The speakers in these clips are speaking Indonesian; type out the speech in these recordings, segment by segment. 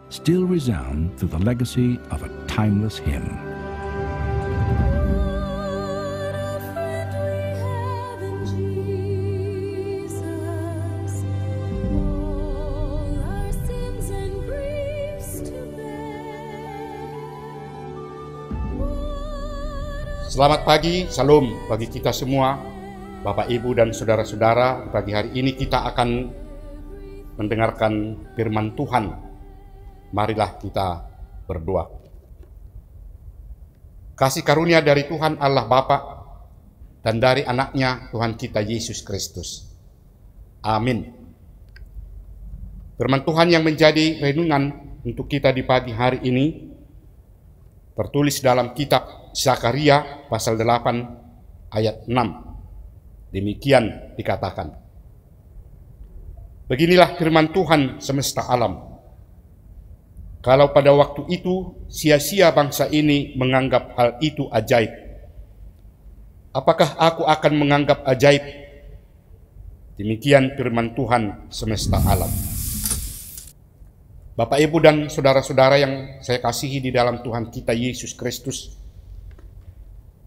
still resound through the legacy of a timeless hymn. Selamat pagi, salam bagi kita semua, Bapak, Ibu, dan saudara-saudara. Pagi hari ini kita akan mendengarkan firman Tuhan. Marilah kita berdoa. Kasih karunia dari Tuhan Allah Bapa dan dari anaknya Tuhan kita Yesus Kristus. Amin. Firman Tuhan yang menjadi renungan untuk kita di pagi hari ini tertulis dalam kitab Zakaria pasal 8 ayat 6. Demikian dikatakan. Beginilah firman Tuhan semesta alam. Kalau pada waktu itu sia-sia bangsa ini menganggap hal itu ajaib, apakah aku akan menganggap ajaib? Demikian firman Tuhan semesta alam. Bapak, Ibu, dan saudara-saudara yang saya kasihi di dalam Tuhan kita Yesus Kristus,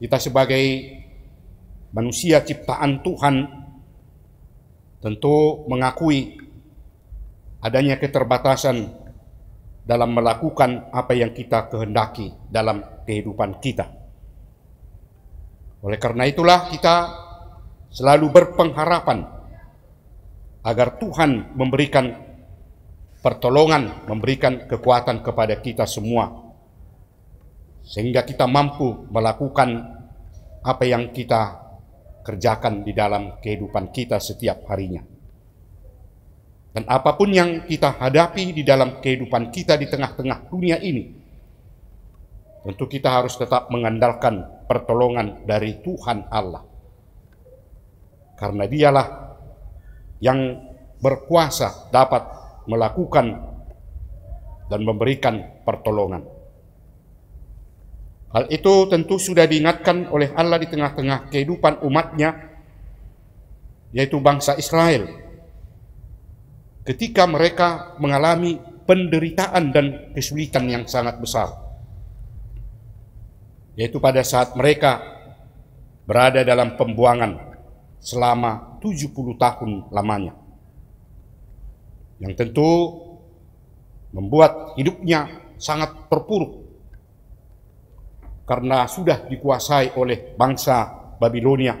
kita sebagai manusia ciptaan Tuhan tentu mengakui adanya keterbatasan dalam melakukan apa yang kita kehendaki dalam kehidupan kita. Oleh karena itulah kita selalu berpengharapan agar Tuhan memberikan pertolongan, memberikan kekuatan kepada kita semua, sehingga kita mampu melakukan apa yang kita kerjakan di dalam kehidupan kita setiap harinya. Dan apapun yang kita hadapi di dalam kehidupan kita di tengah-tengah dunia ini, tentu kita harus tetap mengandalkan pertolongan dari Tuhan Allah. Karena Dialah yang berkuasa dapat melakukan dan memberikan pertolongan. Hal itu tentu sudah diingatkan oleh Allah di tengah-tengah kehidupan umatnya, yaitu bangsa Israel, ketika mereka mengalami penderitaan dan kesulitan yang sangat besar, yaitu pada saat mereka berada dalam pembuangan selama 70 tahun lamanya, yang tentu membuat hidupnya sangat terpuruk karena sudah dikuasai oleh bangsa Babilonia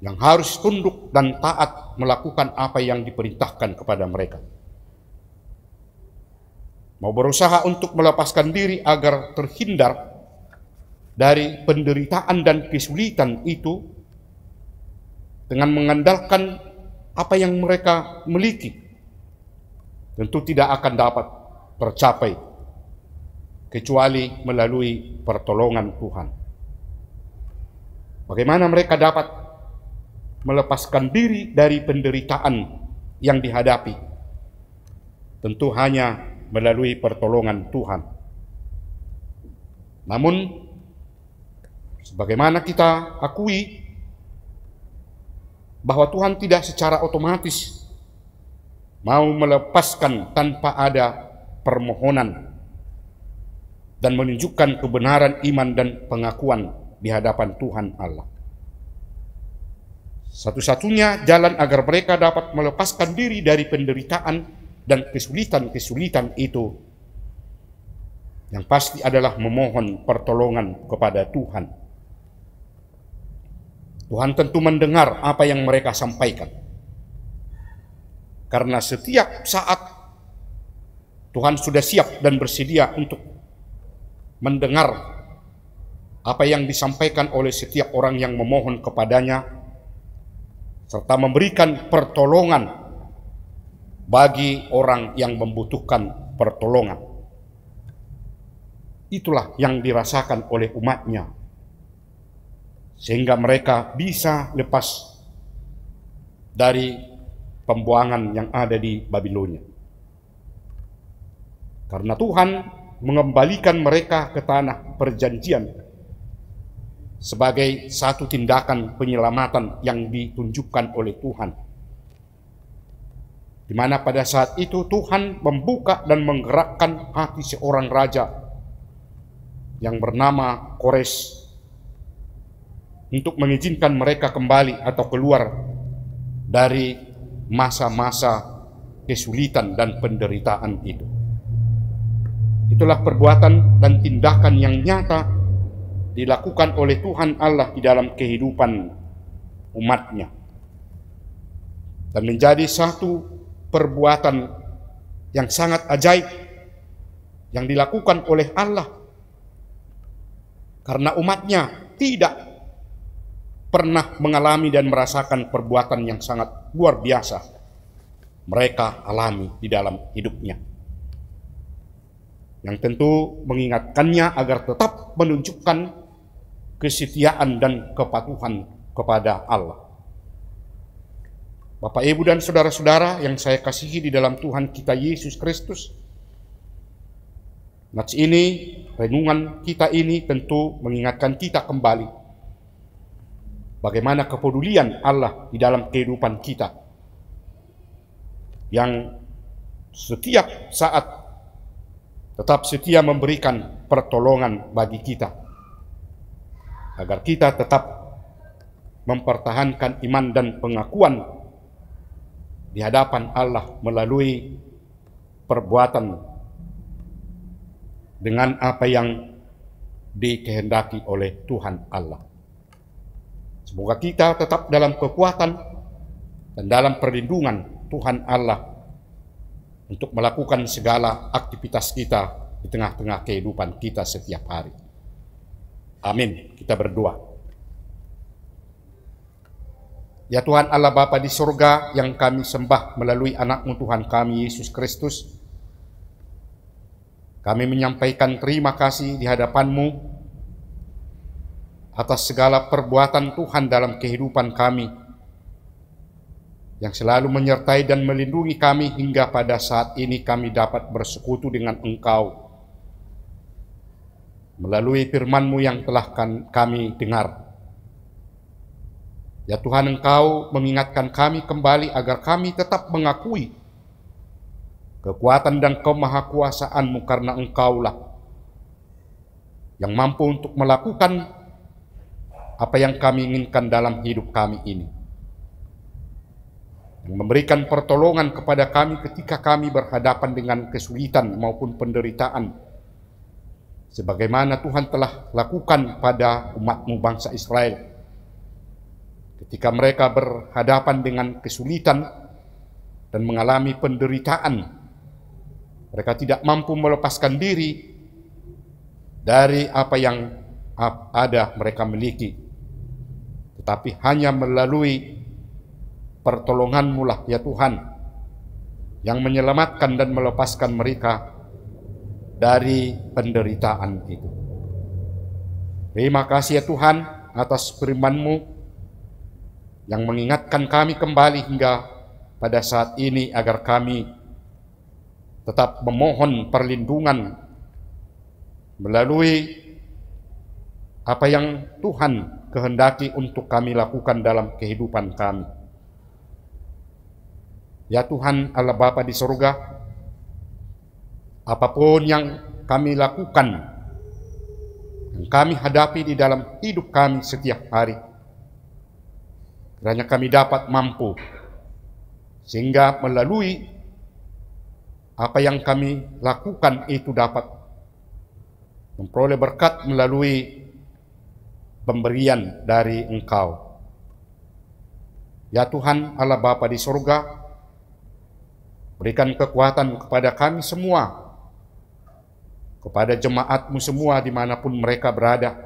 yang harus tunduk dan taat melakukan apa yang diperintahkan kepada mereka. Mau berusaha untuk melepaskan diri agar terhindar dari penderitaan dan kesulitan itu dengan mengandalkan apa yang mereka miliki, tentu tidak akan dapat tercapai kecuali melalui pertolongan Tuhan. Bagaimana mereka dapat melepaskan diri dari penderitaan yang dihadapi? Tentu hanya melalui pertolongan Tuhan. Namun, sebagaimana kita akui bahwa Tuhan tidak secara otomatis mau melepaskan tanpa ada permohonan dan menunjukkan kebenaran iman dan pengakuan di hadapan Tuhan Allah. Satu-satunya jalan agar mereka dapat melepaskan diri dari penderitaan dan kesulitan-kesulitan itu yang pasti adalah memohon pertolongan kepada Tuhan. Tuhan tentu mendengar apa yang mereka sampaikan, karena setiap saat Tuhan sudah siap dan bersedia untuk mendengar apa yang disampaikan oleh setiap orang yang memohon kepadanya, serta memberikan pertolongan bagi orang yang membutuhkan pertolongan. Itulah yang dirasakan oleh umatnya, sehingga mereka bisa lepas dari pembuangan yang ada di Babilonia. Karena Tuhan mengembalikan mereka ke tanah perjanjian sebagai satu tindakan penyelamatan yang ditunjukkan oleh Tuhan. di mana pada saat itu Tuhan membuka dan menggerakkan hati seorang raja yang bernama Kores untuk mengizinkan mereka kembali atau keluar dari masa-masa kesulitan dan penderitaan itu. Itulah perbuatan dan tindakan yang nyata dilakukan oleh Tuhan Allah di dalam kehidupan umatnya, dan menjadi satu perbuatan yang sangat ajaib yang dilakukan oleh Allah, karena umatnya tidak pernah mengalami dan merasakan perbuatan yang sangat luar biasa mereka alami di dalam hidupnya, yang tentu mengingatkannya agar tetap menunjukkan kesetiaan dan kepatuhan kepada Allah. Bapak, Ibu, dan saudara-saudara yang saya kasihi di dalam Tuhan kita Yesus Kristus, nats ini, renungan kita ini tentu mengingatkan kita kembali bagaimana kepedulian Allah di dalam kehidupan kita, yang setiap saat tetap setia memberikan pertolongan bagi kita, agar kita tetap mempertahankan iman dan pengakuan di hadapan Allah melalui perbuatan dengan apa yang dikehendaki oleh Tuhan Allah. Semoga kita tetap dalam kekuatan dan dalam perlindungan Tuhan Allah untuk melakukan segala aktivitas kita di tengah-tengah kehidupan kita setiap hari. Amin. Kita berdoa. Ya Tuhan Allah Bapa di surga yang kami sembah melalui anak-Mu Tuhan kami Yesus Kristus, kami menyampaikan terima kasih di hadapan-Mu atas segala perbuatan Tuhan dalam kehidupan kami, yang selalu menyertai dan melindungi kami hingga pada saat ini kami dapat bersekutu dengan Engkau melalui firman-Mu yang telah kami dengar. Ya Tuhan, Engkau mengingatkan kami kembali agar kami tetap mengakui kekuatan dan kemahakuasaan-Mu, karena Engkaulah yang mampu untuk melakukan apa yang kami inginkan dalam hidup kami ini, yang memberikan pertolongan kepada kami ketika kami berhadapan dengan kesulitan maupun penderitaan, sebagaimana Tuhan telah lakukan pada umat-Mu bangsa Israel. Ketika mereka berhadapan dengan kesulitan dan mengalami penderitaan, mereka tidak mampu melepaskan diri dari apa yang ada mereka miliki, tetapi hanya melalui pertolongan-Mu lah ya Tuhan yang menyelamatkan dan melepaskan mereka dari penderitaan itu. Terima kasih ya Tuhan atas firman-Mu yang mengingatkan kami kembali hingga pada saat ini agar kami tetap memohon perlindungan melalui apa yang Tuhan kehendaki untuk kami lakukan dalam kehidupan kami. Ya Tuhan Allah Bapa di surga, apapun yang kami lakukan, yang kami hadapi di dalam hidup kami setiap hari, kiranya kami dapat mampu sehingga melalui apa yang kami lakukan itu dapat memperoleh berkat melalui pemberian dari Engkau. Ya Tuhan Allah Bapa di surga, berikan kekuatan kepada kami semua, kepada jemaat-Mu semua dimanapun mereka berada,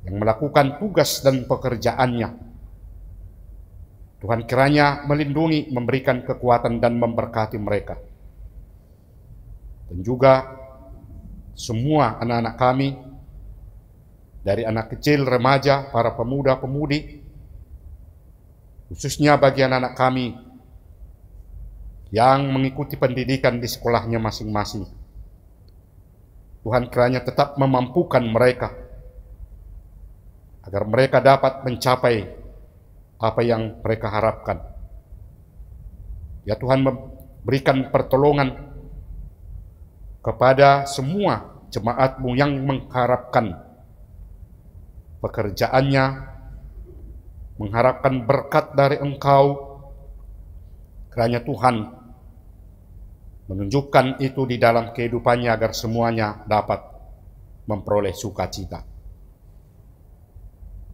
yang melakukan tugas dan pekerjaannya. Tuhan kiranya melindungi, memberikan kekuatan dan memberkati mereka. Dan juga semua anak-anak kami, dari anak kecil, remaja, para pemuda-pemudi, khususnya bagi anak-anak kami yang mengikuti pendidikan di sekolahnya masing-masing. Tuhan kiranya tetap memampukan mereka, agar mereka dapat mencapai apa yang mereka harapkan. Ya Tuhan, memberikan pertolongan kepada semua jemaat-Mu yang mengharapkan pekerjaannya, mengharapkan berkat dari Engkau. Kiranya Tuhan menunjukkan itu di dalam kehidupannya agar semuanya dapat memperoleh sukacita.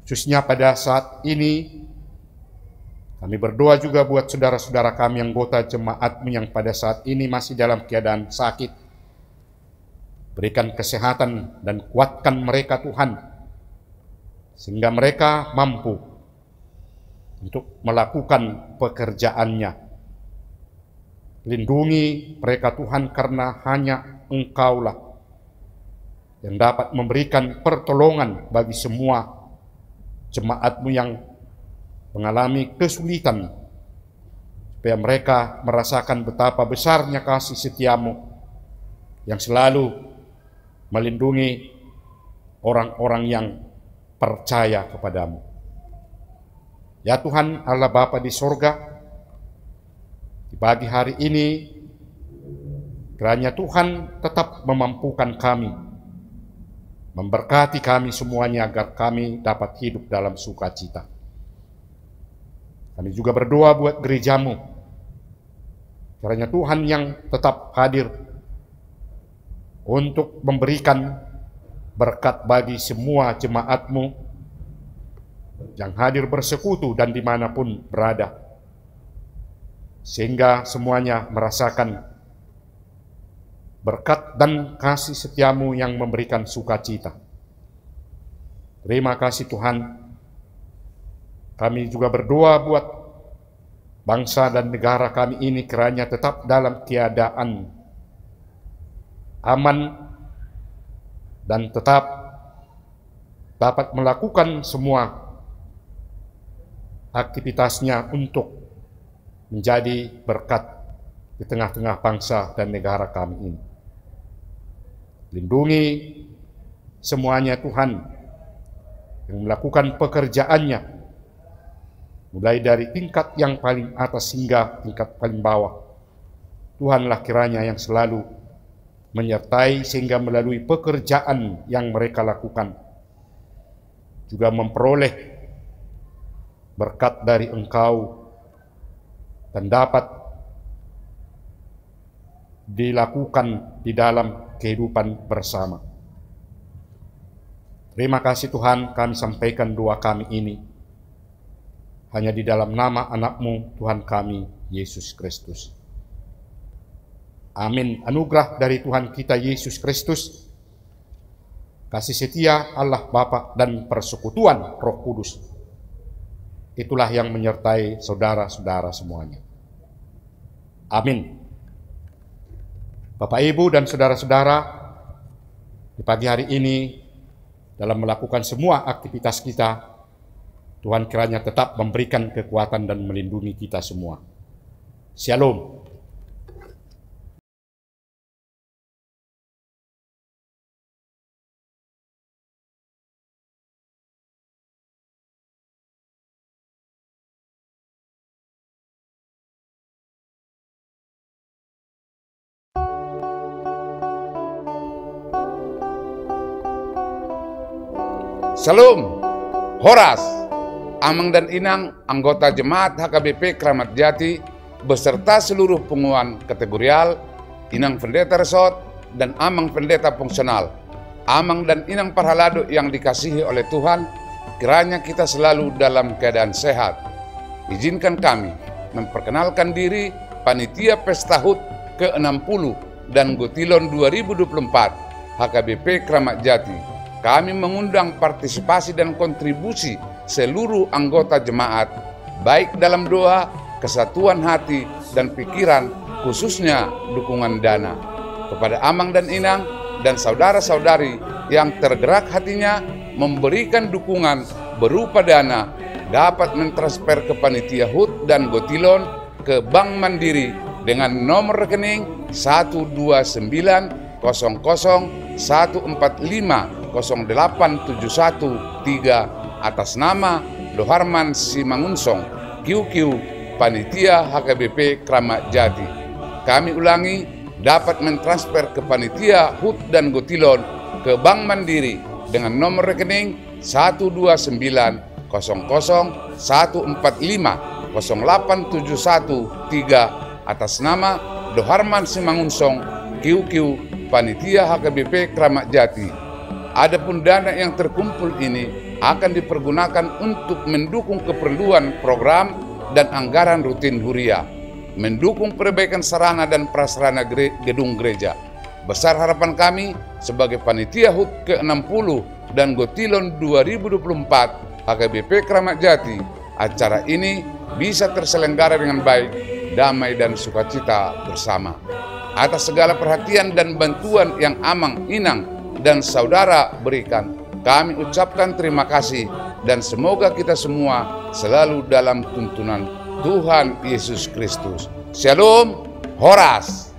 Khususnya pada saat ini, kami berdoa juga buat saudara-saudara kami anggota jemaat-Mu yang pada saat ini masih dalam keadaan sakit. Berikan kesehatan dan kuatkan mereka Tuhan, sehingga mereka mampu untuk melakukan pekerjaannya. Lindungi mereka Tuhan, karena hanya Engkaulah yang dapat memberikan pertolongan bagi semua jemaat-Mu yang mengalami kesulitan, supaya mereka merasakan betapa besarnya kasih setia-Mu yang selalu melindungi orang-orang yang percaya kepadamu. Ya Tuhan Allah Bapa di sorga, di pagi hari ini kiranya Tuhan tetap memampukan kami, memberkati kami semuanya agar kami dapat hidup dalam sukacita. Kami juga berdoa buat gereja-Mu, kiranya Tuhan yang tetap hadir untuk memberikan berkat bagi semua jemaat-Mu yang hadir bersekutu dan dimanapun berada, sehingga semuanya merasakan berkat dan kasih setia-Mu yang memberikan sukacita. Terima kasih Tuhan. Kami juga berdoa buat bangsa dan negara kami ini, kiranya tetap dalam keadaan aman dan tetap dapat melakukan semua aktivitasnya untuk menjadi berkat di tengah-tengah bangsa dan negara kami ini. Lindungi semuanya Tuhan yang melakukan pekerjaannya, mulai dari tingkat yang paling atas hingga tingkat paling bawah. Tuhanlah kiranya yang selalu menyertai, sehingga melalui pekerjaan yang mereka lakukan juga memperoleh berkat dari Engkau dan dapat dilakukan di dalam kehidupan bersama. Terima kasih Tuhan, kami sampaikan doa kami ini hanya di dalam nama anak-Mu Tuhan kami, Yesus Kristus. Amin. Anugerah dari Tuhan kita Yesus Kristus, kasih setia Allah Bapa dan persekutuan Roh Kudus, itulah yang menyertai saudara-saudara semuanya. Amin. Bapak, Ibu, dan saudara-saudara, di pagi hari ini dalam melakukan semua aktivitas kita, Tuhan kiranya tetap memberikan kekuatan dan melindungi kita semua. Shalom. Salam, Horas, Amang dan Inang, anggota Jemaat HKBP Kramat Jati, beserta seluruh pengumuman kategorial, Inang Pendeta Resort, dan Amang Pendeta Fungsional. Amang dan Inang Parhalado yang dikasihi oleh Tuhan, kiranya kita selalu dalam keadaan sehat. Izinkan kami memperkenalkan diri Panitia Pesta HUT ke-60 dan Gotilon 2024 HKBP Kramat Jati. Kami mengundang partisipasi dan kontribusi seluruh anggota jemaat, baik dalam doa, kesatuan hati, dan pikiran, khususnya dukungan dana. Kepada Amang dan Inang dan saudara-saudari yang tergerak hatinya memberikan dukungan berupa dana, dapat mentransfer ke Panitia HUT dan Gotilon ke Bank Mandiri dengan nomor rekening 1290014508713 atas nama Doharman Simangunsong, QQ Panitia HKBP Kramat Jati. Kami ulangi, dapat mentransfer ke Panitia HUT dan Gotilon ke Bank Mandiri dengan nomor rekening 12901450871 atas nama Doharman Simangunsong QQ Panitia HKBP Kramat Jati. Adapun dana yang terkumpul ini akan dipergunakan untuk mendukung keperluan program dan anggaran rutin Huria, mendukung perbaikan sarana dan prasarana gedung gereja. Besar harapan kami sebagai Panitia HUT ke-60 dan Gotilon 2024 HKBP Kramat Jati, acara ini bisa terselenggara dengan baik, damai dan sukacita bersama. Atas segala perhatian dan bantuan yang Amang, Inang, dan saudara berikan, kami ucapkan terima kasih dan semoga kita semua selalu dalam tuntunan Tuhan Yesus Kristus. Shalom, Horas.